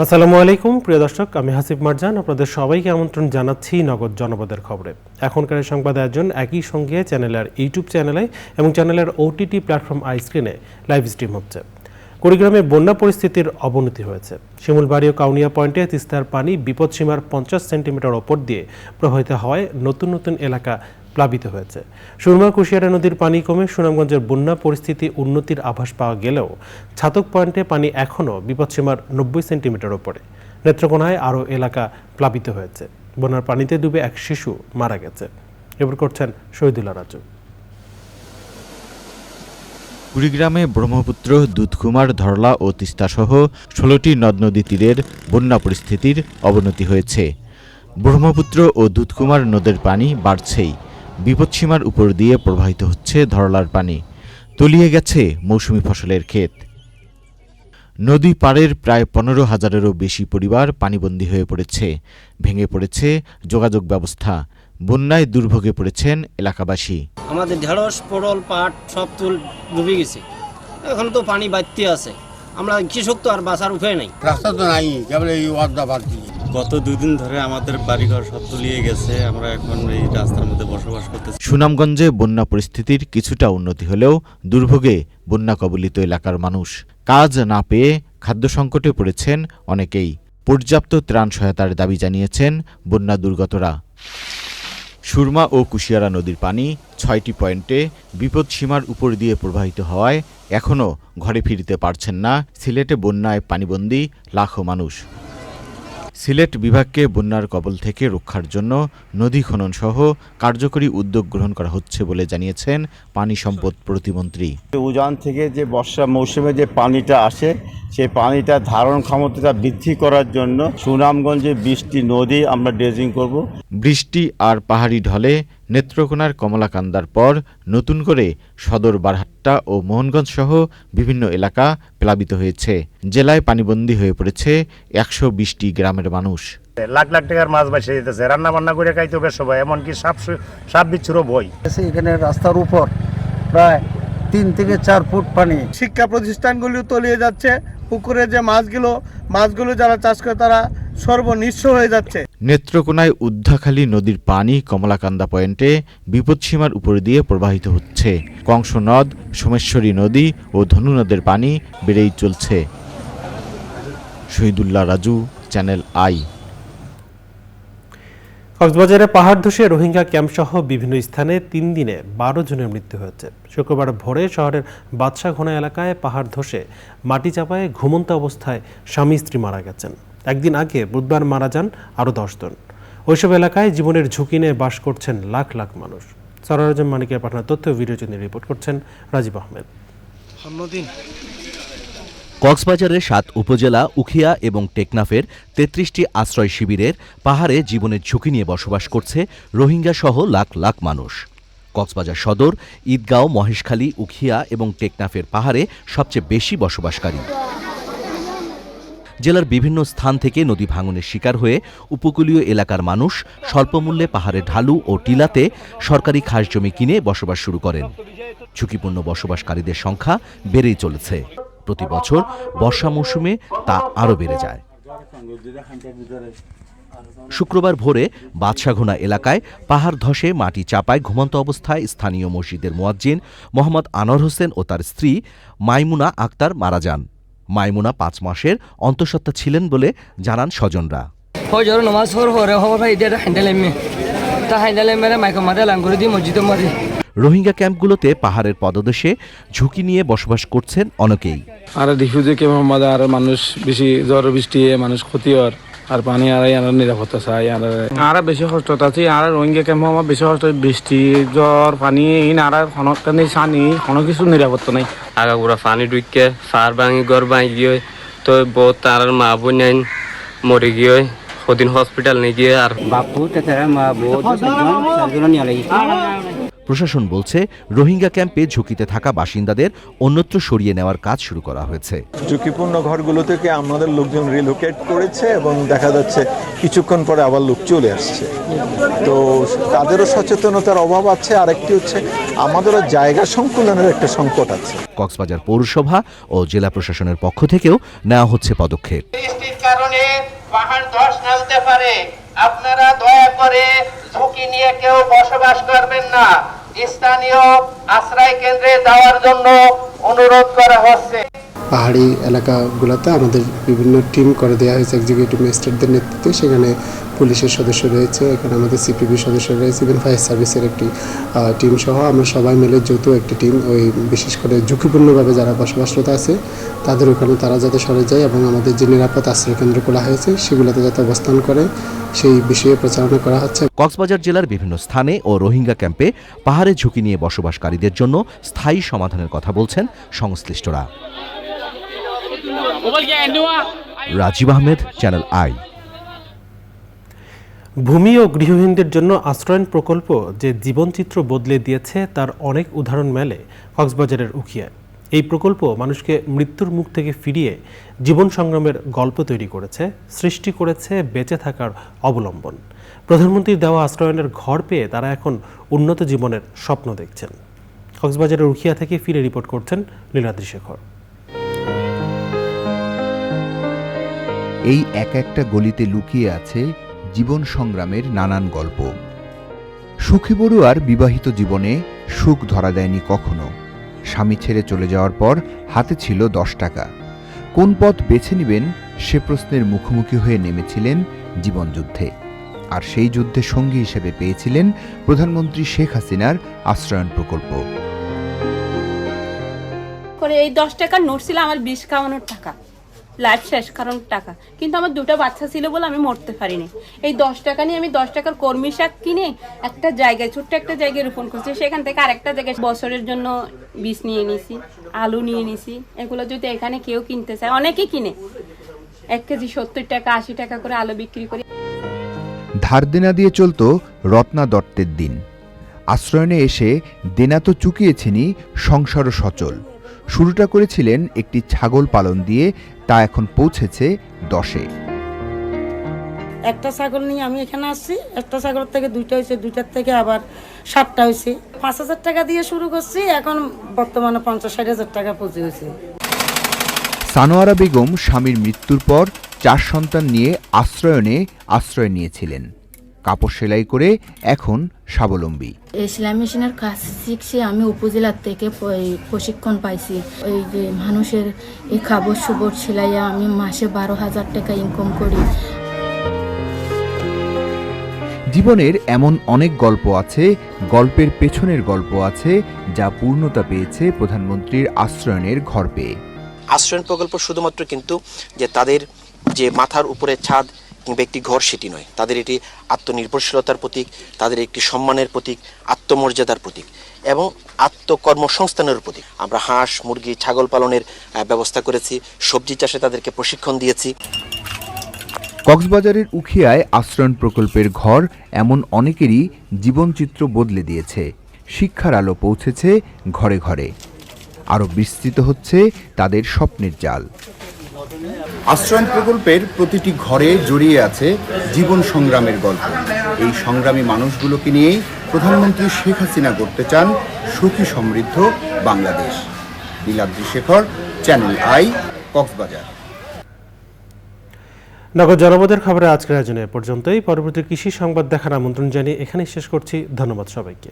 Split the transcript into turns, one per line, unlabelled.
আসসালামু আলাইকুম প্রিয় দর্শক, আমি হাসিব মারজান আপনাদের সবাইকে আমন্ত্রণ জানাচ্ছি নগদ জনপদের খবরে। এখনকার সংবাদ আয়োজন একই সঙ্গে চ্যানেলের ইউটিউব চ্যানেলে এবং চ্যানেলের ওটিটি প্ল্যাটফর্ম আইস্ক্রিনে লাইভ স্ট্রিম হচ্ছে। কুড়িগ্রামে বন্যা পরিস্থিতির অবনতি হয়েছে। শিমুলবাড়ি ও কাউনিয়া পয়েন্টে তিস্তার পানি বিপদসীমার 50 সেন্টিমিটার ওপর দিয়ে প্রবাহিত হওয়ায় নতুন নতুন এলাকা প্লাবিত হয়েছে। সুরমা কুশিয়ারা নদীর পানি কমে সুনামগঞ্জের বন্যা পরিস্থিতি উন্নতির আভাস পাওয়া গেলেও ছাতক পয়েন্টে পানি এখনও বিপদসীমার 90 সেন্টিমিটার ওপরে। নেত্রকোনায় আরও এলাকা প্লাবিত হয়েছে। বন্যার পানিতে ডুবে এক শিশু মারা গেছে। রিপোর্ট করছেন শহীদুল্লাহ রাজু।
কুড়িগ্রামে ব্রহ্মপুত্র, দুধকুমার, ধরলা ও তিস্তাসহ 16টি নদ নদী তীরের বন্যা পরিস্থিতির অবনতি হয়েছে। ব্রহ্মপুত্র ও দুধকুমার নদের পানি বাড়ছেই। বিপদসীমার উপর দিয়ে প্রবাহিত হচ্ছে ধরলার পানি। তলিয়ে গেছে মৌসুমি ফসলের ক্ষেত। নদী পাড়ের প্রায় 15,000-এরও বেশি পরিবার পানিবন্দী হয়ে পড়েছে। ভেঙে পড়েছে যোগাযোগ ব্যবস্থা। বন্যায় দুর্ভোগে পড়েছেন এলাকাবাসী।
আমাদের ঢেঁড়স, পটল, পাট সব তুল ডুবে গেছে। এখন তো পানি বাড়তে আছে, আমরা কৃষক তো আর বাঁচার উপায় নাই।
রাস্তা তো নাই, কেবল এই ওয়াদা বাড়তি।
গত 2 দিন ধরে আমাদের বাড়িঘর সব তলিয়ে গেছে। আমরা এখন এই রাস্তার মধ্যে বসবাস করতেছি।
সুনামগঞ্জে বন্যা পরিস্থিতির কিছুটা উন্নতি হলেও দুর্ভোগে বন্যা কবলিত এলাকার মানুষ। কাজ না পেয়ে খাদ্য সংকটে পড়েছেন অনেকেই। পর্যাপ্ত ত্রাণ সহায়তার দাবি জানিয়েছেন বন্যা দুর্গতরা। সুরমা ও কুশিয়ারা নদীর পানি 6টি পয়েন্টে বিপদসীমার উপর দিয়ে প্রবাহিত হওয়ায় এখনও ঘরে ফিরতে পারছেন না সিলেটে বন্যায় পানিবন্দী লাখো মানুষ। সিলেট বিভাগকে বন্যার কবল থেকে রক্ষার জন্য নদী খনন সহ কার্যকরী উদ্যোগ গ্রহণ করা হচ্ছে বলে জানিয়েছেন পানি সম্পদ প্রতিমন্ত্রী।
উজান থেকে যে বর্ষা মৌসুমে যে পানিটা আসে, সেই পানিটা ধারণ ক্ষমতাটা বৃদ্ধি করার জন্য সুনামগঞ্জে 20টি নদী আমরা ড্রেজিং করব।
বৃষ্টি আর পাহাড়ি ঢলে নেত্রকোনার কমলাকান্দার পর নতুন করে সদর বারহাট্টা ও মোহনগঞ্জ সহ বিভিন্ন এলাকা প্লাবিত হয়েছে। জেলায় পানিবন্দী হয়ে পড়েছে 120টি গ্রামের মানুষ।
লাখ লাখ টাকার মাছ বাসে যেতেছে, রান্না বান্না করে খাইতে হবে সবাই, এমনকি সাপ বিচ্ছুরও ভয়।
এখানে রাস্তার উপর প্রায় 3 থেকে 4 ফুট পানি।
শিক্ষা প্রতিষ্ঠানগুলো তলিয়ে যাচ্ছে। পুকুরে যে মাছগুলো যারা চাষ করে তারা সর্বনিঃস্ব হয়ে যাচ্ছে।
নেত্রকোনায় উদ্ধাখালী নদীর পানি কমলাকান্দা পয়েন্টে বিপদসীমার উপর দিয়ে প্রবাহিত হচ্ছে। কংস নদ, সোমেশ্বরী নদী ও ধনু নদের পানি বেড়েই চলছে। Shahidullah Raju, channel I.
কক্সবাজারে পাহাড় ধসে রোহিঙ্গা ক্যাম্পসহ বিভিন্ন স্থানে 3 দিনে 12 জনের মৃত্যু হয়েছে। শুক্রবার ভোরে শহরের বাদশাঘোনা এলাকায় পাহাড় ধসে মাটি চাপায় ঘুমন্ত অবস্থায় স্বামী স্ত্রী মারা গেছেন। একদিন আগে বুধবার মারা যান আরও 10 জন। ওইসব এলাকায় জীবনের ঝুঁকি নিয়ে বাস করছেন লাখ লাখ মানুষ। সরারজম মানিকের পাঠানো তথ্য ভিডিও চিত্রে রিপোর্ট করছেন রাজীব আহমেদ।
কক্সবাজারের 7 উপজেলা, উখিয়া এবং টেকনাফের 33টি আশ্রয় শিবিরের পাহাড়ে জীবনের ঝুঁকি নিয়ে বসবাস করছে রোহিঙ্গা সহ লাখ লাখ মানুষ। কক্সবাজার সদর, ঈদগাঁও, মহেশখালী, উখিয়া এবং টেকনাফের পাহাড়ে সবচেয়ে বেশি বসবাসকারী। জেলার বিভিন্ন স্থান থেকে নদী ভাঙনের শিকার হয়ে উপকূলীয় এলাকার মানুষ স্বল্পমূল্যে পাহাড়ে ঢালু ও টিলাতে সরকারি খাস জমি কিনে বসবাস শুরু করেন। ঝুঁকিপূর্ণ বসবাসকারীদের সংখ্যা বেড়েই চলেছে। প্রতি বছর বর্ষা মৌসুমে তা আরও বেড়ে যায়। শুক্রবার ভোরে বাদশাঘোনা এলাকায় পাহাড় ধসে মাটি চাপায় ঘুমন্ত অবস্থায় স্থানীয় মসজিদের মুয়াজ্জিন মোহাম্মদ আনোয়ার হোসেন ও তার স্ত্রী মাইমুনা আক্তার মারা যান। মাইমুনা 5 মাসের অন্তঃসত্ত্বা ছিলেন বলে জানান স্বজনরা। রোহিঙ্গা ক্যাম্পগুলোতে পাহাড়ের পদদেশে ঝুঁকি নিয়ে বসবাস করছেন অনেকেই।
আর রিফিউজি ক্যাম্পের মধ্যে আর মানুষ বেশি জ্বর বৃষ্টি মানুষ ক্ষতি হয় আর পানি আর নিরাপত্তা চাই আর বেশি কষ্ট আছে। আর রোহিঙ্গা ক্যাম্প আমার বেশি কষ্ট, বৃষ্টি জ্বর পানি আর খনকানি সানি কোনো কিছু নিরাপত্তা নাই।
আগাগোড়া পানি ঢুকে ফার ভাঙি ঘর ভাঙি গিয়ে তো বহুত তার মা বোন মরে গিয়ে সদিন হসপিটাল নিয়ে গিয়ে আর
বাপু মা
প্রশাসন বলছে রোহিঙ্গা ক্যাম্পে ঝুঁকিতে থাকা বাসিন্দাদের অন্যত্র সরিয়ে নেওয়ার কাজ শুরু করা হয়েছে।
ঝুঁকিপূর্ণ ঘরগুলো থেকে আমাদের লোকজন রিলোকেট করেছে এবং দেখা যাচ্ছে কিছুক্ষণ পরে আবার লোক চলে আসছে। তো তাদেরও সচেতনতার অভাব আছে। আরেকটি হচ্ছে আমাদেরও জায়গা সংকুলনের একটা সংকট আছে।
কক্সবাজার পৌরসভা ও জেলা প্রশাসনের পক্ষ থেকেও নেওয়া হচ্ছে পদক্ষেপ।
বৃষ্টির কারণে পাহাড় ধস নামতে পারে, আপনারা দয়া করে ঝুঁকি নিয়ে কেউ বসবাস করবেন না। স্থানীয় আশ্রয় কেন্দ্রে যাওয়ার জন্য অনুরোধ করা হচ্ছে।
পাহাড়ি এলাকাগুলোতে আমাদের বিভিন্ন টিম করে দেওয়া হয়েছে এক্সিকিউটিভ ম্যাজিস্ট্রেটদের নেতৃত্বে। সেখানে পুলিশের সদস্য রয়েছে, এখানে আমাদের সিপিবি সদস্য রয়েছে, ইভেন ফায়ার সার্ভিসের একটি টিম সহ আমরা সবাই মিলে যৌথ একটি টিম ওই বিশেষ করে ঝুঁকিপূর্ণভাবে যারা বসবাসরত আছে তাদের ওখানে তারা যাতে সরে যায় এবং আমাদের যে নিরাপদ আশ্রয় কেন্দ্র খোলা হয়েছে সেগুলোতে যাতে অবস্থান করে সেই বিষয়ে প্রচারণা করা হচ্ছে।
কক্সবাজার জেলার বিভিন্ন স্থানে ও রোহিঙ্গা ক্যাম্পে পাহাড়ে ঝুঁকি নিয়ে বসবাসকারীদের জন্য স্থায়ী সমাধানের কথা বলছেন সংশ্লিষ্টরা। Rajib Ahmed, channel I.
ভূমি ও গৃহহীনদের জন্য আশ্রয়ন প্রকল্প যে জীবনচিত্র বদলে দিয়েছে তার অনেক উদাহরণ মেলে কক্সবাজারের উখিয়ায়। এই প্রকল্প মানুষকে মৃত্যুর মুখ থেকে ফিরিয়ে জীবন সংগ্রামের গল্প তৈরি করেছে, সৃষ্টি করেছে বেঁচে থাকার অবলম্বন। প্রধানমন্ত্রীর দেওয়া আশ্রয়নের ঘর পেয়ে তারা এখন উন্নত জীবনের স্বপ্ন দেখছেন। কক্সবাজারের উখিয়া থেকে ফিরে রিপোর্ট করছেন লীলাদ্রি শেখর।
এই এক একটা গলিতে লুকিয়ে আছে জীবন সংগ্রামের নানান গল্প। সুখী বড়ুয়ার বিবাহিত জীবনে সুখ ধরা দেয়নি কখনো। স্বামী ছেড়ে চলে যাওয়ার পর হাতে ছিল 10 টাকা। কোন পথ বেছে নেবেন সে প্রশ্নের মুখোমুখি হয়ে নেমেছিলেন জীবনযুদ্ধে। আর সেই যুদ্ধে সঙ্গী হিসেবে পেয়েছিলেন প্রধানমন্ত্রী শেখ হাসিনার আশ্রয়ন প্রকল্প।
এই 10 টাকার নোট ছিল আমার 20 খাওয়ানোর টাকা, লাইফ শেষ কারণ টাকা। কিন্তু আমার 2টা বাচ্চা ছিল বলে আমি মরতে পারিনি। এই 10 টাকা নিয়ে আমি 10 টাকার কর্মী শাক কিনে একটা জায়গায়, ছোট্ট একটা জায়গায় রোপণ করছি। সেখান থেকে আরেকটা জায়গায় বছরের জন্য বীজ নিয়ে নিছি, আলু নিয়ে নিছি। এগুলো যদি এখানে কেউ কিনতে চায়, অনেকেই কিনে। 1 কেজি 70 টাকা 80 টাকা করে আলু বিক্রি করি।
ধার দেনা দিয়ে চলত রত্না দত্তের দিন। আশ্রয়নে এসে দেনা তো চুকিয়েছেনই, সংসারও সচল। শুরুটা করেছিলেন একটি ছাগল পালন দিয়ে, তা এখন পৌঁছেছে 10-এ।
একটা ছাগল নিয়ে আমি এখানে আসছি, একটা ছাগল থেকে 2টা হয়েছে, 2টার থেকে আবার 7টা হয়েছে। 5,000 টাকা দিয়ে শুরু করছি, এখন বর্তমানে 50-60 টাকা পুঁজি হয়েছে।
সানোয়ারা বেগম স্বামীর মৃত্যুর পর 4 সন্তান নিয়ে আশ্রয়নে আশ্রয় নিয়েছিলেন। কাপড় সেলাই করে এখন স্বাবলম্বী।
এই সেলাই মেশিনের কাজ শিখছি আমি উপজেলা থেকে প্রশিক্ষণ পাইছি। এই যে মানুষের এই কাপড় সুপড় সেলাইয়া আমি মাসে 12,000 টাকা ইনকাম করি।
জীবনের এমন অনেক গল্প আছে, গল্পের পেছনের গল্প আছে, যা পূর্ণতা পেয়েছে প্রধানমন্ত্রীর আশ্রয়নের ঘর পেয়ে।
আশ্রয়ন প্রকল্প শুধুমাত্র কিন্তু যে তাদের যে মাথার উপরে ছাদ কিংবা একটি ঘর সেটি নয়, তাদের এটি আত্মনির্ভরশীলতার প্রতীক, তাদের একটি সম্মানের প্রতীক, আত্মমর্যাদার প্রতীক এবং আত্মকর্মসংস্থানের প্রতীক। আমরা হাঁস, মুরগি, ছাগল পালনের ব্যবস্থা করেছি, সবজি চাষে তাদেরকে প্রশিক্ষণ দিয়েছি।
কক্সবাজারের উখিয়ায় আশ্রয়ন প্রকল্পের ঘর এমন অনেকেরই জীবনচিত্র বদলে দিয়েছে। শিক্ষার আলো পৌঁছেছে ঘরে ঘরে, আরও বিস্তৃত হচ্ছে তাদের স্বপ্নের জাল। আশ্রয়ন প্রকল্পের প্রতিটি ঘরে জড়িয়ে আছে জীবন সংগ্রামের গল্প। এই সংগ্রামী মানুষগুলোকে নিয়েই প্রধানমন্ত্রী শেখ হাসিনা গড়তে চান সুখী সমৃদ্ধ বাংলাদেশ। Leeladri Shekhar, channel I, Cox's Bazar.
নগর জনপদের খবরে আজকের আয়োজনে পর্যন্তই। পরবর্তী কৃষি সংবাদ দেখার আমন্ত্রণ জানিয়ে এখানেই শেষ করছি। ধন্যবাদ সবাইকে।